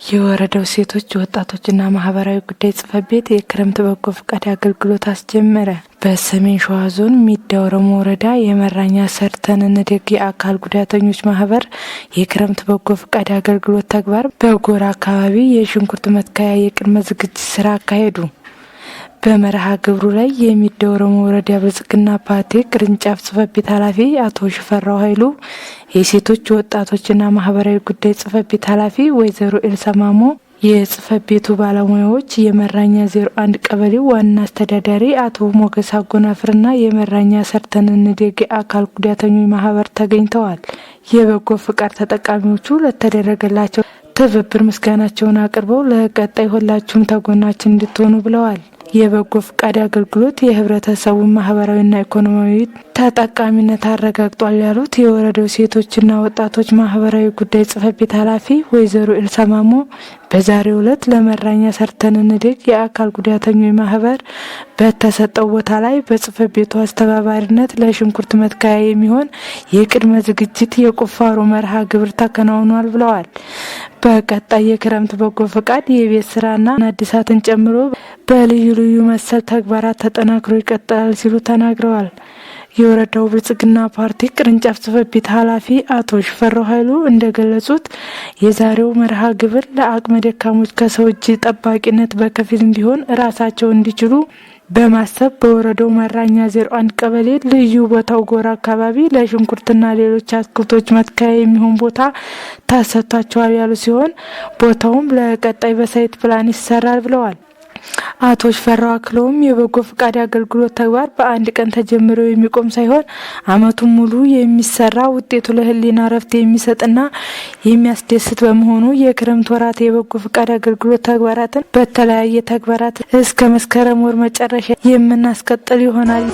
የወረዳው ሴቶች ወጣቶችና ማህበራዊ ጉዳይ ጽሕፈት ቤት የክረምት በጎ ፈቃድ አገልግሎት አስጀመረ። በሰሜን ሸዋ ዞን ሚዳ ኦሮሞ ወረዳ የመራኛ ሰርተን እንደግ የአካል ጉዳተኞች ማህበር የክረምት በጎ ፈቃድ አገልግሎት ተግባር በጎራ አካባቢ የሽንኩርት መትከያ የቅድመ ዝግጅት ስራ አካሄዱ። በመርሃ ግብሩ ላይ የሚዳ ኦሮሞ ወረዳ ብልጽግና ፓርቲ ቅርንጫፍ ጽሕፈት ቤት ኃላፊ አቶ ሽፈራው ኃይሉ፣ የሴቶች ወጣቶችና ማህበራዊ ጉዳይ ጽሕፈት ቤት ኃላፊ ወይዘሮ ኤልሳ ማሞ፣ የጽሕፈት ቤቱ ባለሙያዎች፣ የመራኛ 01 ቀበሌ ዋና አስተዳዳሪ አቶ ሞገስ አጎናፍርና የመራኛ ሰርተን እንደግ አካል ጉዳተኞች ማህበር ተገኝተዋል። የበጎ ፍቃድ ተጠቃሚዎቹ ለተደረገላቸው ትብብር ምስጋናቸውን አቅርበው ለቀጣይ ሁላችሁም ተጎናችን እንድትሆኑ ብለዋል። የበጎ ፍቃድ አገልግሎት የህብረተሰቡን ማህበራዊና ኢኮኖሚያዊ ተጠቃሚነት አረጋግጧል ያሉት የወረዳው ሴቶችና ወጣቶች ማህበራዊ ጉዳይ ጽሕፈት ቤት ኃላፊ ወይዘሮ ኤልሳ ማሞ በዛሬው ዕለት ለመራኛ ሰርተን እንደግ የአካል ጉዳተኞች ማህበር በተሰጠው ቦታ ላይ በጽሕፈት ቤቱ አስተባባሪነት ለሽንኩርት መትከያ የሚሆን የቅድመ ዝግጅት የቁፋሮ መርሃ ግብር ተከናውኗል ብለዋል። በቀጣይ የክረምት በጎ ፈቃድ የቤት ስራና አዲሳትን ጨምሮ በልዩ ልዩ መሰል ተግባራት ተጠናክሮ ይቀጥላል ሲሉ ተናግረዋል። የወረዳው ብልጽግና ፓርቲ ቅርንጫፍ ጽሕፈት ቤት ኃላፊ አቶ ሽፈራው ኃይሉ እንደገለጹት የዛሬው መርሃ ግብር ለአቅመ ደካሞች ከሰው እጅ ጠባቂነት በከፊልም ቢሆን ራሳቸው እንዲችሉ በማሰብ በወረዳው መራኛ 01 ቀበሌ ልዩ ቦታው ጎራ አካባቢ ለሽንኩርትና ሌሎች አትክልቶች መትከያ የሚሆን ቦታ ተሰጥቷቸዋል ያሉ ሲሆን ቦታውም ለቀጣይ በሳይት ፕላን ይሰራል ብለዋል። አቶ ሽፈራው አክለውም የበጎ ፈቃድ አገልግሎት ተግባር በአንድ ቀን ተጀምሮ የሚቆም ሳይሆን ዓመቱን ሙሉ የሚሰራ ውጤቱ ለሕሊና እረፍት የሚሰጥና የሚያስደስት በመሆኑ የክረምት ወራት የበጎ ፈቃድ አገልግሎት ተግባራትን በተለያየ ተግባራት እስከ መስከረም ወር መጨረሻ የምናስቀጥል ይሆናል።